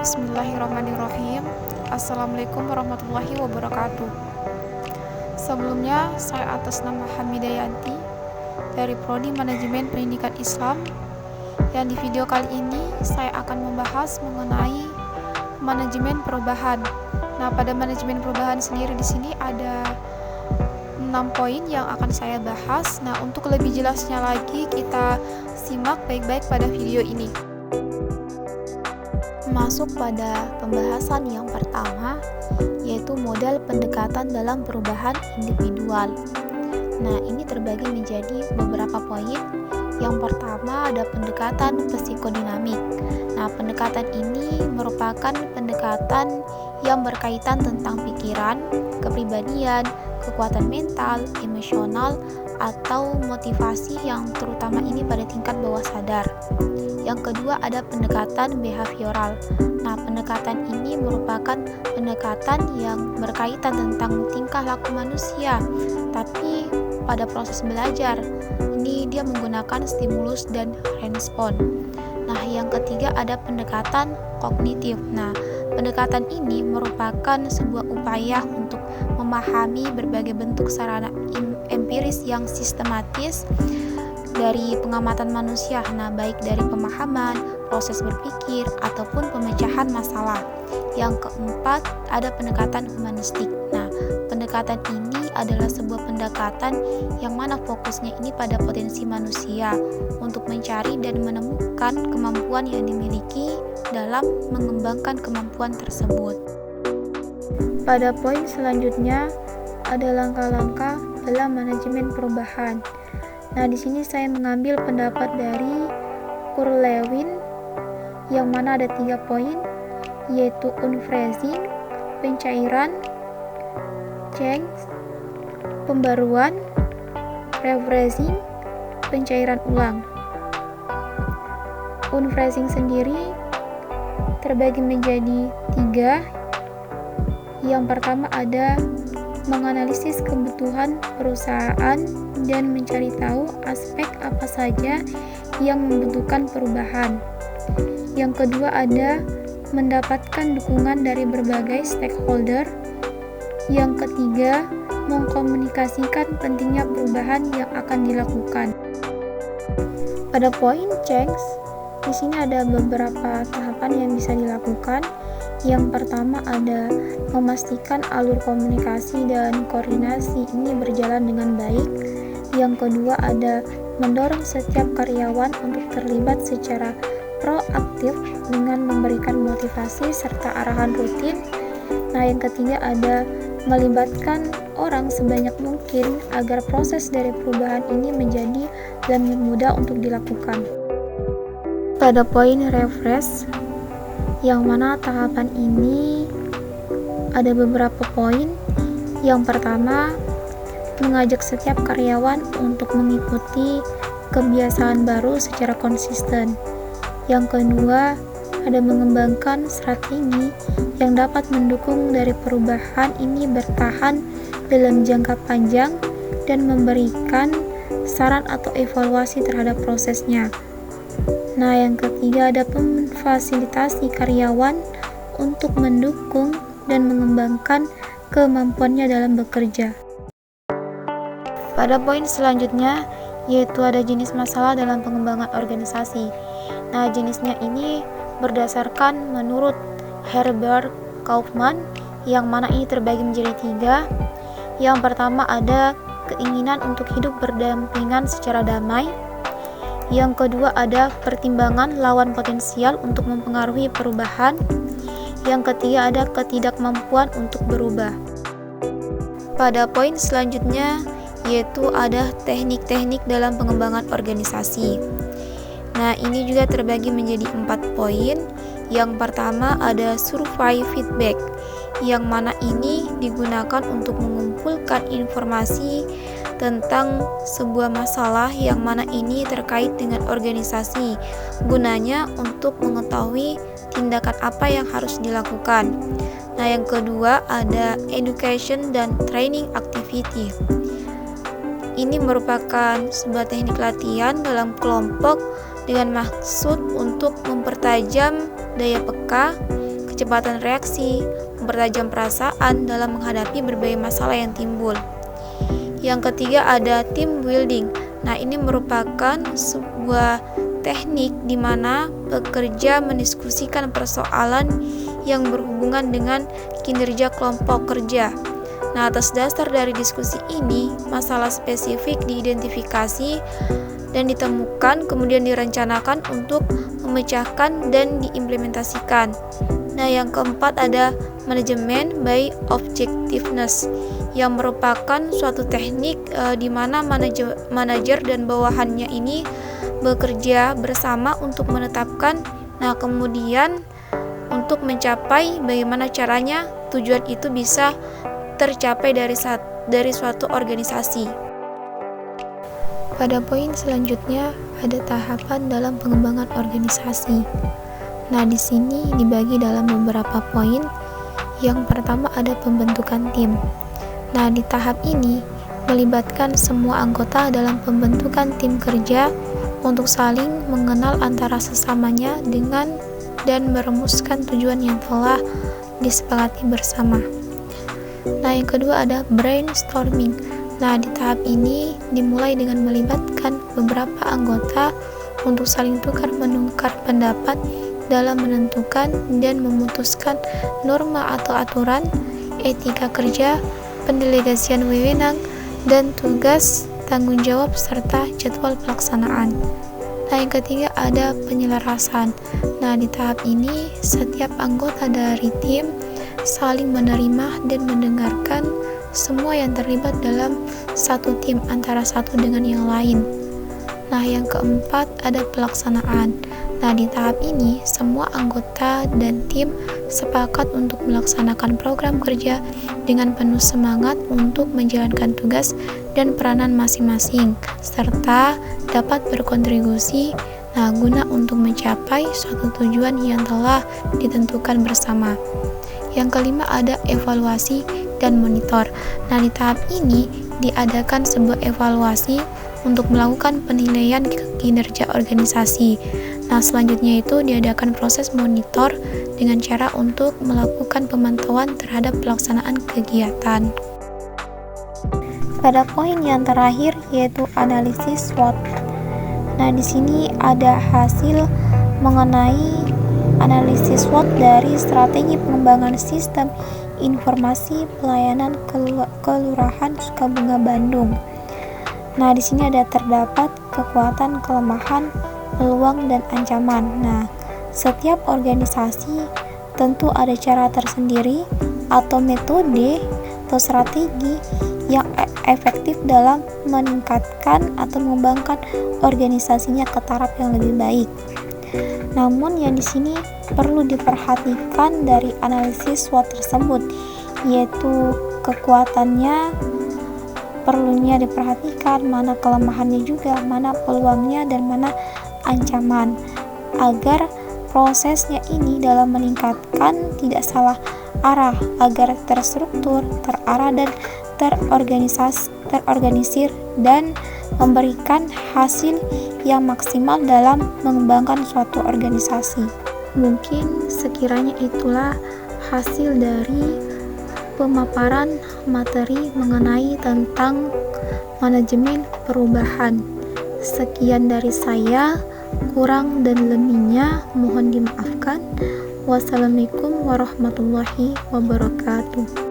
Bismillahirrahmanirrahim. Assalamualaikum warahmatullahi wabarakatuh. Sebelumnya, saya atas nama Hamidah Yanti dari Prodi Manajemen Pendidikan Islam. Yang di video kali ini saya akan membahas mengenai manajemen perubahan. Nah, pada manajemen perubahan sendiri di sini ada 6 poin yang akan saya bahas. Nah, untuk lebih jelasnya lagi kita simak baik-baik pada video ini. Masuk pada pembahasan yang pertama, yaitu model pendekatan dalam perubahan individual. Nah, ini terbagi menjadi beberapa poin. Yang pertama ada pendekatan psikodinamik. Nah, pendekatan ini merupakan pendekatan yang berkaitan tentang pikiran, kepribadian, kekuatan mental, emosional, atau motivasi yang terutama ini pada tingkat bawah sadar. Yang kedua ada pendekatan behavioral. Nah, pendekatan ini merupakan pendekatan yang berkaitan tentang tingkah laku manusia, tapi pada proses belajar. Ini dia menggunakan stimulus dan respon. Nah, yang ketiga ada pendekatan kognitif. Nah, pendekatan ini merupakan sebuah upaya untuk memahami berbagai bentuk sarana empiris yang sistematis dari pengamatan manusia, nah baik dari pemahaman, proses berpikir, ataupun pemecahan masalah. Yang keempat, ada pendekatan humanistik. Nah, pendekatan ini adalah sebuah pendekatan yang mana fokusnya ini pada potensi manusia untuk mencari dan menemukan kemampuan yang dimiliki dalam mengembangkan kemampuan tersebut. Pada poin selanjutnya, ada langkah-langkah dalam manajemen perubahan. Nah, di sini saya mengambil pendapat dari Kurt Lewin yang mana ada 3 poin, yaitu unphrasing, pencairan, change, pembaruan, rephrasing, pencairan ulang. Unphrasing sendiri terbagi menjadi 3. Yang pertama ada menganalisis kebutuhan perusahaan dan mencari tahu aspek apa saja yang membutuhkan perubahan. Yang kedua ada mendapatkan dukungan dari berbagai stakeholder. Yang ketiga, mengkomunikasikan pentingnya perubahan yang akan dilakukan. Pada poin change, di sini ada beberapa tahapan yang bisa dilakukan. Yang pertama ada memastikan alur komunikasi dan koordinasi ini berjalan dengan baik. Yang kedua ada mendorong setiap karyawan untuk terlibat secara proaktif dengan memberikan motivasi serta arahan rutin. Nah, yang ketiga ada melibatkan orang sebanyak mungkin agar proses dari perubahan ini menjadi lebih mudah untuk dilakukan. Pada poin refresh, yang mana tahapan ini ada beberapa poin. Yang pertama, mengajak setiap karyawan untuk mengikuti kebiasaan baru secara konsisten. Yang kedua, ada mengembangkan strategi yang dapat mendukung dari perubahan ini bertahan dalam jangka panjang dan memberikan saran atau evaluasi terhadap prosesnya. Nah, yang ketiga ada memfasilitasi karyawan untuk mendukung dan mengembangkan kemampuannya dalam bekerja. Pada poin selanjutnya yaitu ada jenis masalah dalam pengembangan organisasi. Nah, jenisnya ini berdasarkan menurut Herbert Kaufman yang mana ini terbagi menjadi 3. Yang pertama ada keinginan untuk hidup berdampingan secara damai. Yang kedua ada pertimbangan lawan potensial untuk mempengaruhi perubahan. Yang ketiga ada ketidakmampuan untuk berubah. Pada poin selanjutnya yaitu ada teknik-teknik dalam pengembangan organisasi. Nah, ini juga terbagi menjadi 4 poin. Yang pertama ada survei feedback, yang mana ini digunakan untuk mengumpulkan informasi tentang sebuah masalah yang mana ini terkait dengan organisasi, gunanya untuk mengetahui tindakan apa yang harus dilakukan. Nah, yang kedua ada education dan training activity. Ini merupakan sebuah teknik latihan dalam kelompok dengan maksud untuk mempertajam daya peka, kecepatan reaksi, mempertajam perasaan dalam menghadapi berbagai masalah yang timbul. Yang ketiga ada team building. Nah, ini merupakan sebuah teknik di mana pekerja mendiskusikan persoalan yang berhubungan dengan kinerja kelompok kerja. Nah, atas dasar dari diskusi ini, masalah spesifik diidentifikasi dan ditemukan, kemudian direncanakan untuk memecahkan dan diimplementasikan. Nah, yang keempat ada manajemen by objectiveness, yang merupakan suatu teknik di mana manajer dan bawahannya ini bekerja bersama untuk menetapkan, nah kemudian untuk mencapai bagaimana caranya tujuan itu bisa tercapai dari suatu organisasi. Pada poin selanjutnya ada tahapan dalam pengembangan organisasi. Nah, di sini dibagi dalam beberapa poin. Yang pertama ada pembentukan tim. Nah, di tahap ini melibatkan semua anggota dalam pembentukan tim kerja untuk saling mengenal antara sesamanya dan merumuskan tujuan yang telah disepakati bersama. Nah, yang kedua ada brainstorming. Nah, di tahap ini dimulai dengan melibatkan beberapa anggota untuk saling tukar-menukar pendapat dalam menentukan dan memutuskan norma atau aturan, etika kerja, pendelegasian wewenang, dan tugas, tanggung jawab, serta jadwal pelaksanaan. Nah, yang ketiga ada penyelarasan. Nah, di tahap ini setiap anggota dari tim saling menerima dan mendengarkan semua yang terlibat dalam satu tim antara satu dengan yang lain. Nah, yang keempat ada pelaksanaan. Nah, di tahap ini semua anggota dan tim sepakat untuk melaksanakan program kerja dengan penuh semangat untuk menjalankan tugas dan peranan masing-masing, serta dapat berkontribusi guna untuk mencapai suatu tujuan yang telah ditentukan bersama. Yang kelima ada evaluasi dan monitor. Nah, di tahap ini diadakan sebuah evaluasi untuk melakukan penilaian kinerja organisasi. Nah, selanjutnya itu diadakan proses monitor dengan cara untuk melakukan pemantauan terhadap pelaksanaan kegiatan. Pada poin yang terakhir yaitu analisis SWOT. Nah, di sini ada hasil mengenai analisis SWOT dari strategi pengembangan sistem informasi pelayanan kelurahan Sukabunga, Bandung. Nah, di sini ada terdapat kekuatan, kelemahan, peluang, dan ancaman. Nah, setiap organisasi tentu ada cara tersendiri atau metode atau strategi yang efektif dalam meningkatkan atau mengembangkan organisasinya ke taraf yang lebih baik. Namun yang di sini perlu diperhatikan dari analisis SWOT tersebut, yaitu kekuatannya perlunya diperhatikan, mana kelemahannya juga, mana peluangnya, dan mana ancaman, agar prosesnya ini dalam meningkatkan tidak salah arah, agar terstruktur, terarah, dan terorganisir dan memberikan hasil yang maksimal dalam mengembangkan suatu organisasi. Mungkin sekiranya itulah hasil dari pemaparan materi mengenai tentang manajemen perubahan. Sekian dari saya, kurang dan lebihnya mohon dimaafkan. Wassalamualaikum warahmatullahi wabarakatuh.